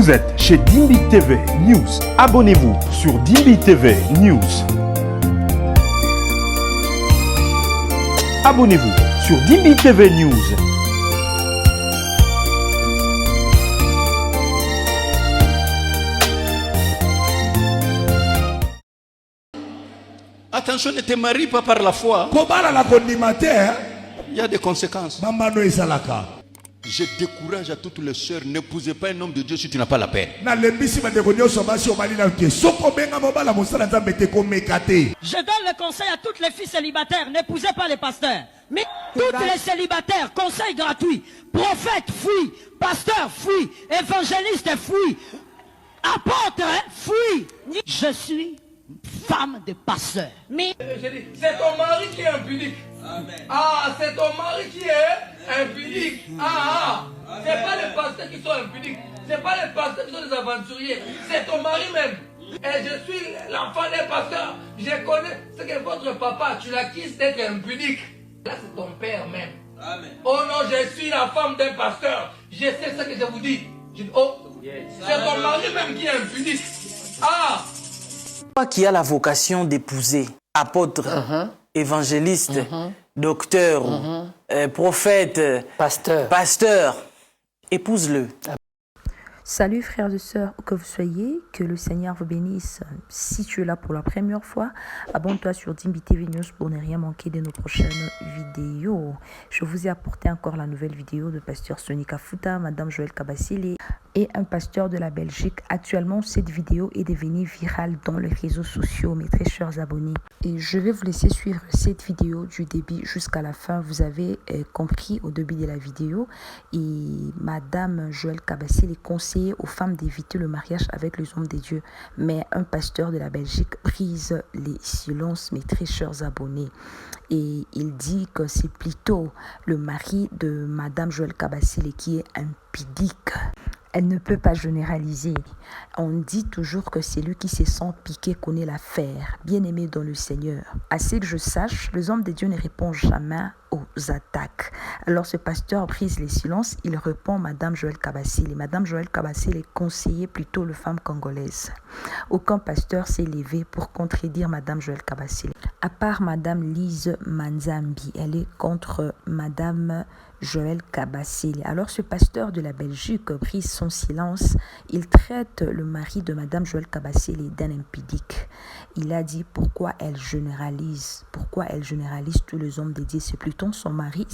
Vous êtes chez Dimbi TV News. Abonnez-vous sur Dimbi TV News. Abonnez-vous sur Dimbi TV News. Attention, ne te marie pas par la foi. Il y a des conséquences. Je décourage à toutes les sœurs, n'épousez pas un homme de Dieu si tu n'as pas la paix. Je donne le conseil à toutes les filles célibataires, n'épousez pas les pasteurs. Mais toutes les célibataires, conseil gratuit, prophète, fuis, pasteur, fuis, évangéliste, fuis, apôtre, fuis. Je suis femme de pasteur. Mais c'est ton mari qui est impudique. Amen. Ah, c'est ton mari qui est impudique. C'est pas les pasteurs qui sont impudiques. C'est pas les pasteurs qui sont des aventuriers. C'est ton mari même. Et je suis l'enfant des pasteurs. Je connais ce que votre papa, tu l'acquises d'être impudique. Là, c'est ton père même. Amen. Oh non, je suis la femme d'un pasteur. Je sais ce que je vous dis. Je dis, oh, c'est ton mari même qui est impudique. Toi qui as la vocation d'épouser, apôtre, évangéliste, docteur, prophète, pasteur, épouse-le. Salut frères et sœurs, où que vous soyez, que le Seigneur vous bénisse. Si tu es là pour la première fois, abonne-toi sur Dimbi TV News pour ne rien manquer de nos prochaines vidéos. Je vous ai apporté encore la nouvelle vidéo de pasteur Sonika Fouta, Madame Joël Kabasile et un pasteur de la Belgique. Actuellement, cette vidéo est devenue virale dans les réseaux sociaux, mes très chers abonnés. Et je vais vous laisser suivre cette vidéo du début jusqu'à la fin. Vous avez compris au début de la vidéo. Et Madame Joël Kabasile conseille aux femmes d'éviter le mariage avec les hommes de Dieu. Mais un pasteur de la Belgique brise les silences, mes très chers abonnés. Et il dit que c'est plutôt le mari de Madame Joël Kabasile qui est impudique. Elle ne peut pas généraliser. On dit toujours que c'est lui qui se sent piqué connaît l'affaire. Bien-aimé dans le Seigneur. Assez que je sache, les hommes de Dieu ne répondent jamais aux attaques. Alors ce pasteur brise les silences. Il répond Madame Joël Kabasile. Madame Joël Kabasile est conseillée plutôt les femmes congolaises. Aucun pasteur s'est levé pour contredire Madame Joël Kabasile. À part Madame Lise Manzambi, elle est contre Madame Joël Kabasile. Alors ce pasteur de la Belgique brise son silence. Il traite le mari de Madame Joël Kabasile d'un impudique. Il a dit pourquoi elle généralise tous les hommes dédiés. C'est plutôt son mari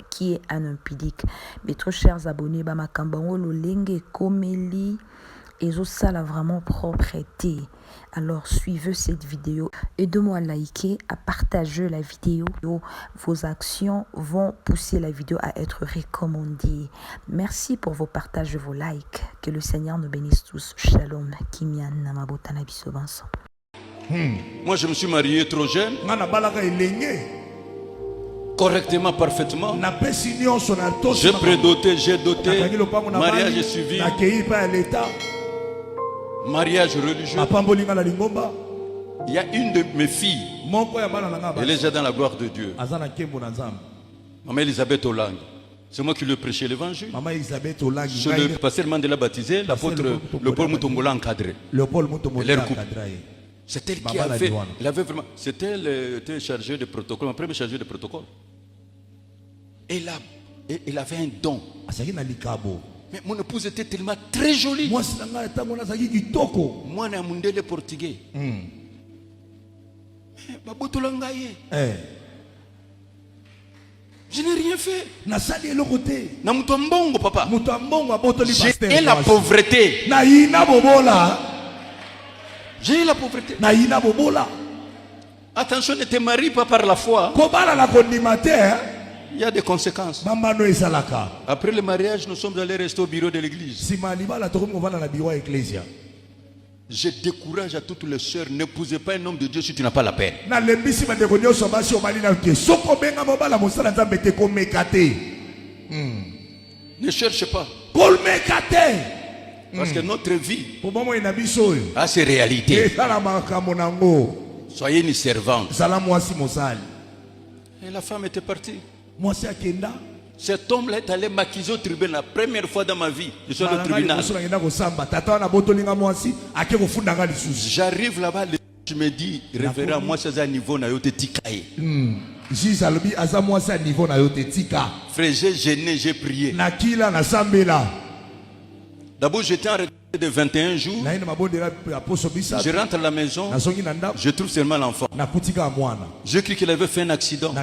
qui est un impudique. Mes très chers abonnés, Bamakambango Lolenge Komeli Ezosala vraiment propreté. Alors suivez cette vidéo, aidez-moi à liker, à partager la vidéo. Vos actions vont pousser la vidéo à être recommandée. Merci pour vos partages et vos likes. Que le Seigneur nous bénisse tous. Shalom. Moi je me suis marié trop jeune. Correctement, parfaitement. J'ai prédoté, j'ai doté. Mariage est suivi. Mariage religieux. Il y a une de mes filles. Elle est déjà dans la gloire de Dieu. Maman Elisabeth Olang. C'est moi qui lui ai prêché l'évangile. Je le pasteur Mandela baptisé, l'apôtre Léopold Mutombola encadré. C'est elle qui a fait. C'est elle qui était chargée de protocole, ma première chargée de protocole. Et là, elle avait un don. Mais mon épouse était tellement très jolie. Moi, je suis un portugais. Je n'ai rien fait. Papa. J'ai la pauvreté. J'ai la pauvreté. Attention, ne te marie pas par la foi. Il y a des conséquences. Après le mariage, nous sommes allés rester au bureau de l'église. Je décourage à toutes les sœurs, n'épousez pas un homme de Dieu si tu n'as pas la paix. Ne cherche pas. Parce que notre vie a ses réalités. Soyez une servante. Et la femme était partie. Cet homme-là est allé m'accuser au tribunal la première fois dans ma vie. Je suis au tribunal. J'arrive là-bas, je me dis, révérend, moi c'est un niveau na yote tikaye. Frère, j'ai gêné, j'ai prié. D'abord, j'étais en retard de 21 jours. Je rentre à la maison, je trouve seulement l'enfant. Je cru qu'il avait fait un accident.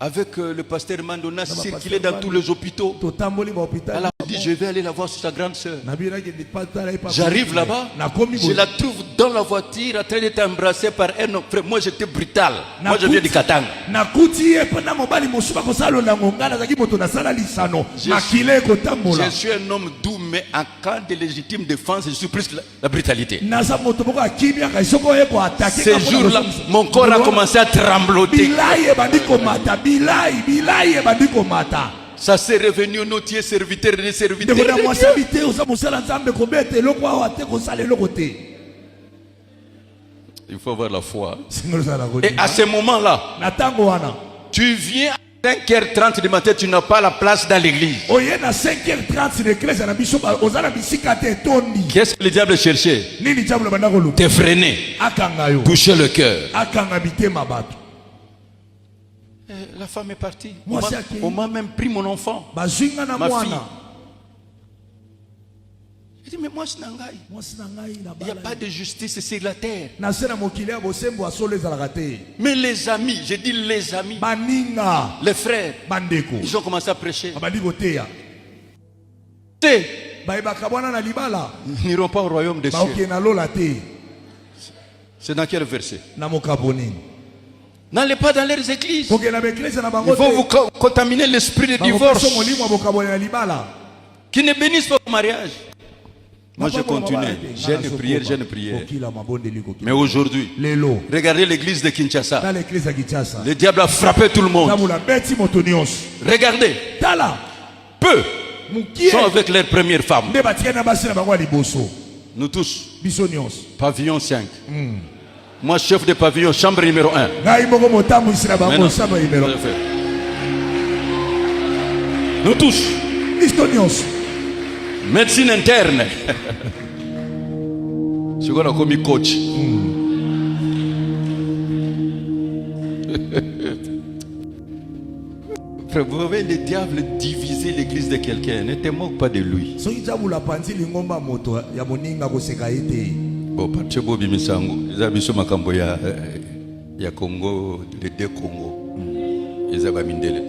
Avec le pasteur Mandona circulé dans tous les hôpitaux. Elle a dit, je vais aller la voir sur sa grande soeur. J'arrive là-bas, je la trouve dans la voiture en train d'être embrassée par un homme. Moi j'étais brutal. Moi je viens du Katanga. Je suis un homme doux, mais en cas de légitime défense, je suis plus la brutalité. Ces jours-là, mon corps a commencé à trembloter. Ça s'est revenu au notier serviteur des serviteurs. Il faut avoir la foi. Et à ce moment-là, tu viens à 5h30 du matin, tu n'as pas la place dans l'église. Qu'est-ce que le diable cherchait? T'effréner, toucher le cœur. La femme est partie. On m'a même pris mon enfant, ma fille. Je dis, mais moi, il n'y a pas de justice sur la terre. Mais les amis, je dis les amis, les frères, ils ont commencé à prêcher. Ils n'iront pas au royaume des cieux. C'est dans quel verset? N'allez pas dans leurs églises. Ils vont vous contaminer l'esprit de divorce qui ne bénissent pas au mariage. Moi je continue, j'ai une prière. Mais aujourd'hui, regardez l'église de Kinshasa. Le diable a frappé tout le monde. Regardez, peu sont avec leur première femme. Nous tous, pavillon 5. Moi, chef de pavillon, chambre numéro 1. Nous tous. Médecine interne. C'est quoi comme coach? Frère, vous voyez le diable diviser l'église de quelqu'un. Ne te moque pas de lui. Bon, parce que Bobi Misango, ils ont mis makambo ya Congo, les deux Congo, ils ont mis Mindele.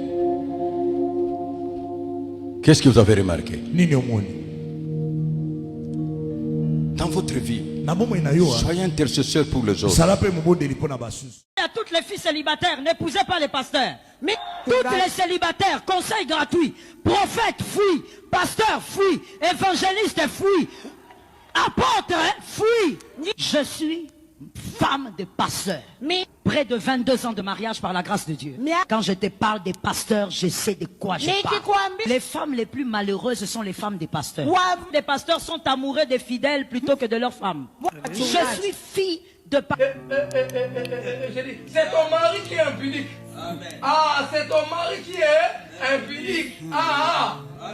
Qu'est-ce que vous avez remarqué? Dans votre vie, soyez intercesseur pour les autres. À toutes les filles célibataires, n'épousez pas les pasteurs. Mais toutes les célibataires, conseil gratuit. Prophète, fuis. Pasteur, fuis. Évangéliste, fuis. Apôtre, fuis. Je suis femme de pasteur. Mais près de 22 ans de mariage par la grâce de Dieu. Quand je te parle des pasteurs, je sais de quoi je parle. Les femmes les plus malheureuses sont les femmes des pasteurs. Les pasteurs sont amoureux des fidèles plutôt que de leurs femmes. Je suis fille de pasteur. C'est ton mari qui est impudique. Ah, c'est ton mari qui est impudique.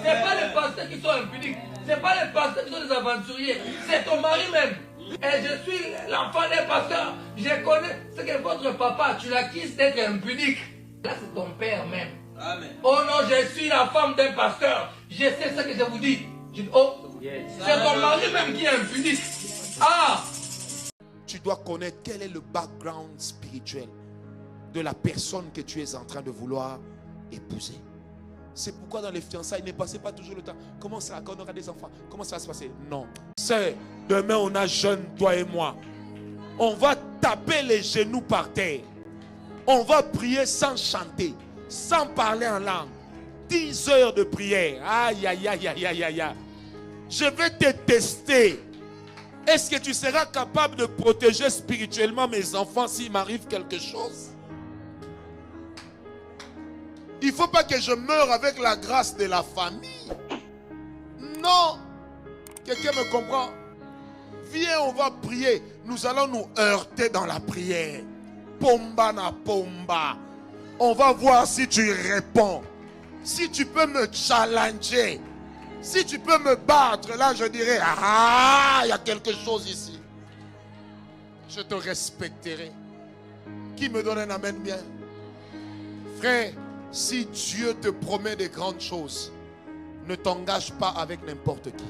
C'est pas les pasteurs qui sont impudiques. C'est pas les pasteurs qui sont des aventuriers. C'est ton mari même. Et je suis l'enfant des pasteurs. Je connais ce que votre papa, tu l'acquises d'être impudique. Là, c'est ton père même. Amen. Oh non, je suis la femme d'un pasteur. Je sais ce que je vous dis. Je dis, oh, c'est ton mari même qui est impudique. Tu dois connaître quel est le background spirituel de la personne que tu es en train de vouloir épouser. C'est pourquoi dans les fiançailles, ne passez pas toujours le temps. Comment ça, quand on aura des enfants, comment ça va se passer? Non. C'est demain, on a jeune, toi et moi. On va taper les genoux par terre. On va prier sans chanter, sans parler en langue. 10 heures de prière. Aïe, aïe, aïe, aïe, aïe, aïe. Je vais te tester. Est-ce que tu seras capable de protéger spirituellement mes enfants s'il m'arrive quelque chose? Il ne faut pas que je meure avec la grâce de la famille. Non. Quelqu'un me comprend? Viens, on va prier. Nous allons nous heurter dans la prière. Pomba na pomba. On va voir si tu réponds. Si tu peux me challenger, si tu peux me battre, là je dirais, ah, il y a quelque chose ici. Je te respecterai. Qui me donne un amen bien? Frère, si Dieu te promet des grandes choses, ne t'engage pas avec n'importe qui.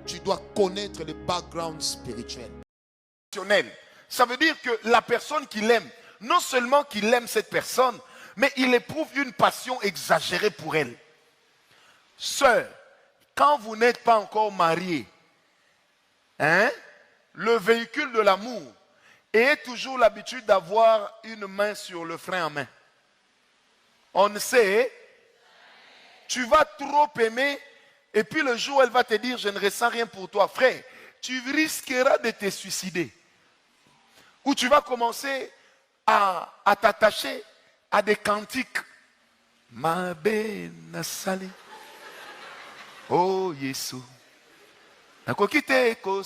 Tu dois connaître le background spirituel. Ça veut dire que la personne qu'il aime, non seulement qu'il aime cette personne, mais il éprouve une passion exagérée pour elle. Sœur, quand vous n'êtes pas encore marié, le véhicule de l'amour ayez toujours l'habitude d'avoir une main sur le frein à main. On ne sait, tu vas trop aimer et puis le jour où elle va te dire je ne ressens rien pour toi, frère, tu risqueras de te suicider. Ou tu vas commencer à t'attacher à des cantiques. Ma belle salé. Oh Yesu. Oh, vous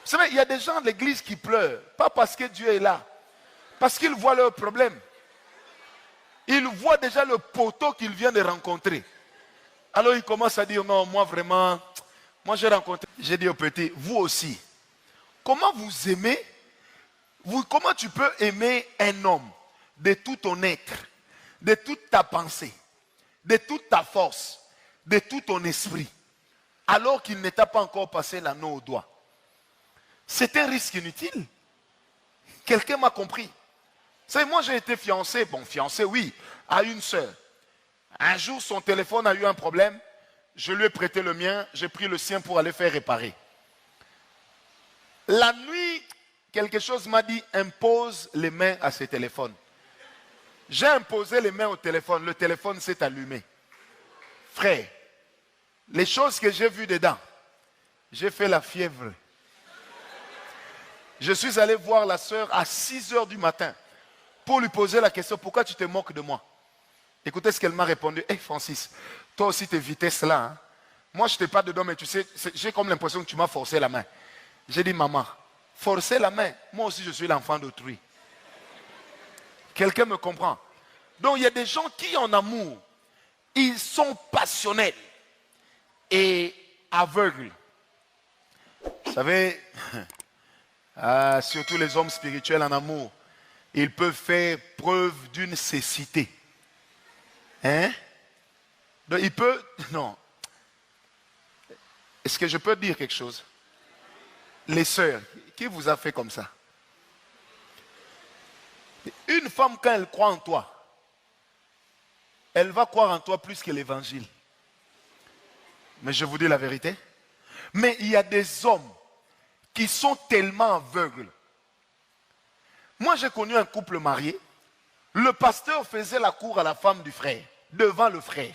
savez, il y a des gens de l'église qui pleurent. Pas parce que Dieu est là. Parce qu'ils voient leurs problèmes. Ils voient déjà le poteau qu'ils viennent de rencontrer. Alors ils commencent à dire, non, moi vraiment, moi j'ai rencontré. J'ai dit au petit, vous aussi. Comment vous aimez? Comment tu peux aimer un homme de tout ton être, de toute ta pensée, de toute ta force, de tout ton esprit, alors qu'il ne t'a pas encore passé l'anneau au doigt? C'est un risque inutile. Quelqu'un m'a compris. Vous savez, moi j'ai été fiancé, oui, à une sœur. Un jour, son téléphone a eu un problème. Je lui ai prêté le mien, j'ai pris le sien pour aller faire réparer. La nuit, quelque chose m'a dit, impose les mains à ce téléphone. J'ai imposé les mains au téléphone, le téléphone s'est allumé. Frère, les choses que j'ai vues dedans, j'ai fait la fièvre. Je suis allé voir la sœur à 6 h du matin pour lui poser la question, pourquoi tu te moques de moi? Écoutez ce qu'elle m'a répondu. Hey Francis, toi aussi tes vitesses là, hein? Moi je n'étais pas dedans, mais tu sais, j'ai comme l'impression que tu m'as forcé la main. J'ai dit, maman, forcer la main, moi aussi je suis l'enfant d'autrui. Quelqu'un me comprend? Donc il y a des gens qui en amour, ils sont passionnels et aveugles. Vous savez, surtout les hommes spirituels en amour, ils peuvent faire preuve d'une cécité. Hein? Donc il peut... Non. Est-ce que je peux dire quelque chose? Les sœurs, qui vous a fait comme ça? Une femme, quand elle croit en toi, elle va croire en toi plus que l'évangile. Mais je vous dis la vérité. Mais il y a des hommes qui sont tellement aveugles. Moi, j'ai connu un couple marié. Le pasteur faisait la cour à la femme du frère, devant le frère.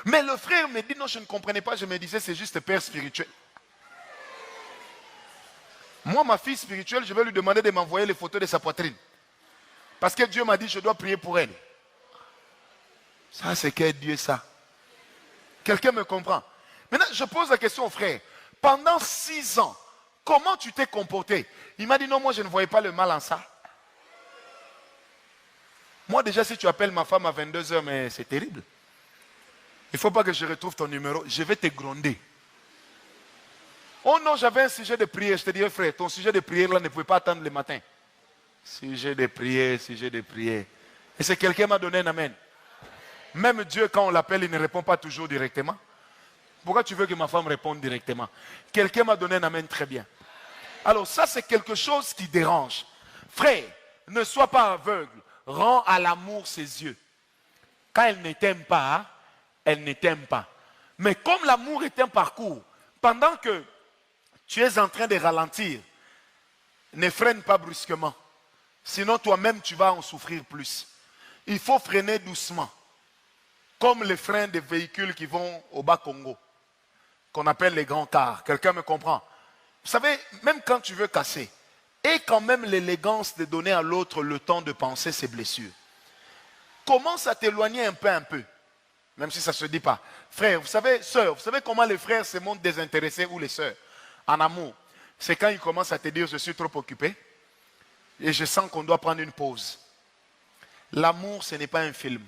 Mais le frère me dit, non, je ne comprenais pas. Je me disais, c'est juste père spirituel. Moi, ma fille spirituelle, je vais lui demander de m'envoyer les photos de sa poitrine. Parce que Dieu m'a dit, je dois prier pour elle. Ça, c'est quel Dieu, ça? Quelqu'un me comprend? Maintenant, je pose la question au frère. Pendant 6 ans, comment tu t'es comporté? Il m'a dit, non, moi, je ne voyais pas le mal en ça. Moi, déjà, si tu appelles ma femme à 22 h, mais c'est terrible. Il ne faut pas que je retrouve ton numéro. Je vais te gronder. Oh non, j'avais un sujet de prière. Je te dis, frère, ton sujet de prière là ne pouvait pas attendre le matin. Sujet de prière, sujet de prière. Et c'est quelqu'un m'a donné un amen. Même Dieu, quand on l'appelle, il ne répond pas toujours directement. Pourquoi tu veux que ma femme réponde directement? Quelqu'un m'a donné un amen très bien. Alors ça, c'est quelque chose qui dérange. Frère, ne sois pas aveugle. Rends à l'amour ses yeux. Quand elle ne t'aime pas, elle ne t'aime pas. Mais comme l'amour est un parcours, pendant que tu es en train de ralentir, ne freine pas brusquement. Sinon, toi-même, tu vas en souffrir plus. Il faut freiner doucement. Comme les freins des véhicules qui vont au Bas-Congo, qu'on appelle les grands cars. Quelqu'un me comprend? Vous savez, même quand tu veux casser, et quand même l'élégance de donner à l'autre le temps de penser ses blessures. Commence à t'éloigner un peu. Même si ça ne se dit pas. Frère, vous savez, sœur, vous savez comment les frères se montrent désintéressés ou les sœurs en amour? C'est quand ils commencent à te dire, je suis trop occupé et je sens qu'on doit prendre une pause. L'amour, ce n'est pas un film.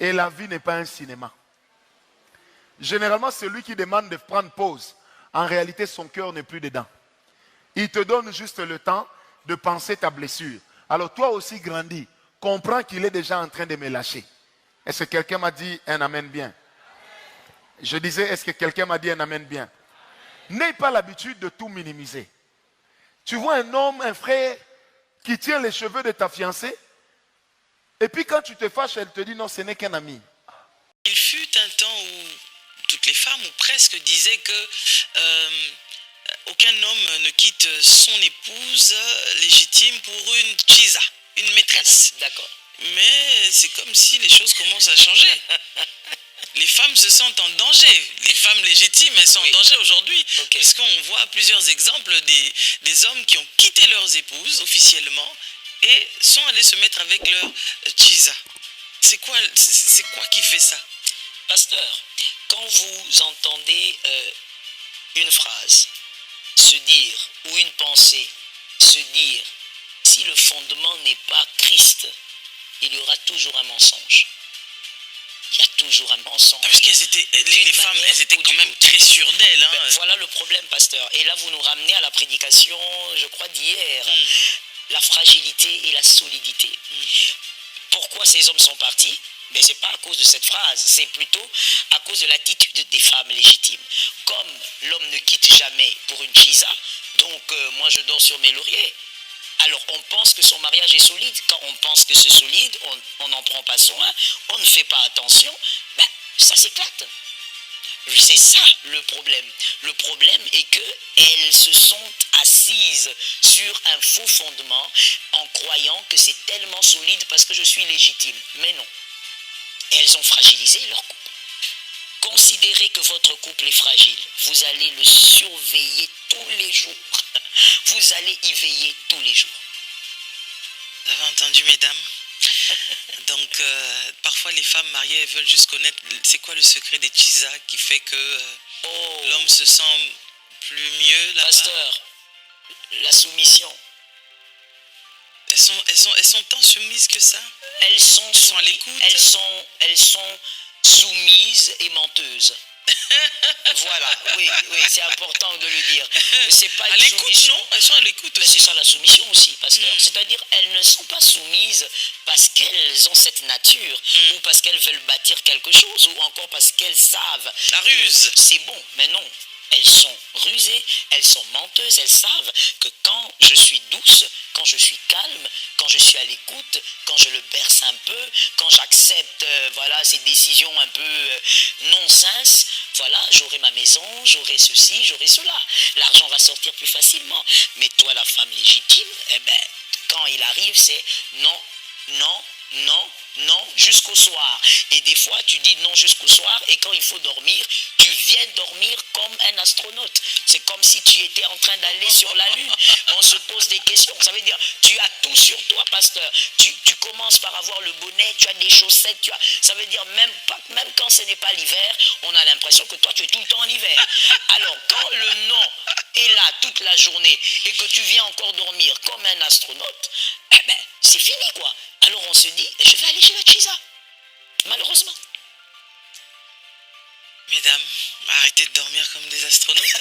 Et la vie n'est pas un cinéma. Généralement, celui qui demande de prendre pause, en réalité, son cœur n'est plus dedans. Il te donne juste le temps de penser ta blessure. Alors toi aussi, grandis. Comprends qu'il est déjà en train de me lâcher. Est-ce que quelqu'un m'a dit un amen bien? Je disais, est-ce que quelqu'un m'a dit un amen bien? N'aie pas l'habitude de tout minimiser. Tu vois un homme, un frère, qui tient les cheveux de ta fiancée, et puis quand tu te fâches, elle te dit non, ce n'est qu'un ami. Il fut un temps où toutes les femmes, ou presque, disaient que aucun homme ne quitte son épouse légitime pour une chisa, une maîtresse. D'accord. Mais c'est comme si les choses commencent à changer. Les femmes se sentent en danger. Les femmes légitimes, elles sont en danger aujourd'hui. Okay. Parce qu'on voit plusieurs exemples des hommes qui ont quitté leurs épouses officiellement et sont allés se mettre avec leur chisa. C'est quoi qui fait ça? Pasteur, quand vous entendez une phrase se dire, ou une pensée se dire, si le fondement n'est pas Christ, il y aura toujours un mensonge. Il y a toujours un mensonge. Parce qu'elles étaient, les femmes, elles étaient quand même très sûres d'elles. Hein. Ben, voilà le problème, pasteur. Et là, vous nous ramenez à la prédication, je crois, d'hier. La fragilité et la solidité. Pourquoi ces hommes sont partis? Mais ce n'est pas à cause de cette phrase, c'est plutôt à cause de l'attitude des femmes légitimes. Comme l'homme ne quitte jamais pour une chisa, donc moi je dors sur mes lauriers. Alors on pense que son mariage est solide. Quand on pense que c'est solide, on n'en prend pas soin, on ne fait pas attention, ben, ça s'éclate. C'est ça le problème. Le problème est qu'elles se sont assises sur un faux fondement en croyant que c'est tellement solide parce que je suis légitime. Mais non. Elles ont fragilisé leur couple. Considérez que votre couple est fragile. Vous allez le surveiller tous les jours. Vous allez y veiller tous les jours. Vous avez entendu, mesdames? Donc, parfois, les femmes mariées, elles veulent juste connaître c'est quoi le secret des chisas qui fait que l'homme se sent plus mieux là-bas. Pasteur, la soumission. Elles sont tant soumises que ça? Elles sont à l'écoute. Elles sont soumises et menteuses. Voilà, oui, c'est important de le dire. C'est pas à l'écoute, non? Elles sont à l'écoute aussi. Mais c'est ça la soumission aussi, pasteur. C'est-à-dire, elles ne sont pas soumises parce qu'elles ont cette nature, ou parce qu'elles veulent bâtir quelque chose, ou encore parce qu'elles savent. La ruse. C'est bon, mais non. Elles sont rusées, elles sont menteuses, elles savent que quand je suis douce, quand je suis calme, quand je suis à l'écoute, quand je le berce un peu, quand j'accepte ces décisions un peu non-sens, voilà, j'aurai ma maison, j'aurai ceci, j'aurai cela. L'argent va sortir plus facilement. Mais toi, la femme légitime, eh ben, quand il arrive, c'est non, non, non, non, jusqu'au soir. Et des fois, tu dis non jusqu'au soir, et quand il faut dormir, tu viens dormir comme un astronaute. C'est comme si tu étais en train d'aller sur la Lune. On se pose des questions. Ça veut dire, tu as tout sur toi, pasteur. Tu commences par avoir le bonnet, tu as des chaussettes, ça veut dire, même quand ce n'est pas l'hiver, on a l'impression que toi, tu es tout le temps en hiver. Alors, quand le non est là toute la journée, et que tu viens encore dormir comme un astronaute, eh ben, c'est fini, quoi. Alors on se dit, je vais aller chez la chisa. Malheureusement. Mesdames, arrêtez de dormir comme des astronautes.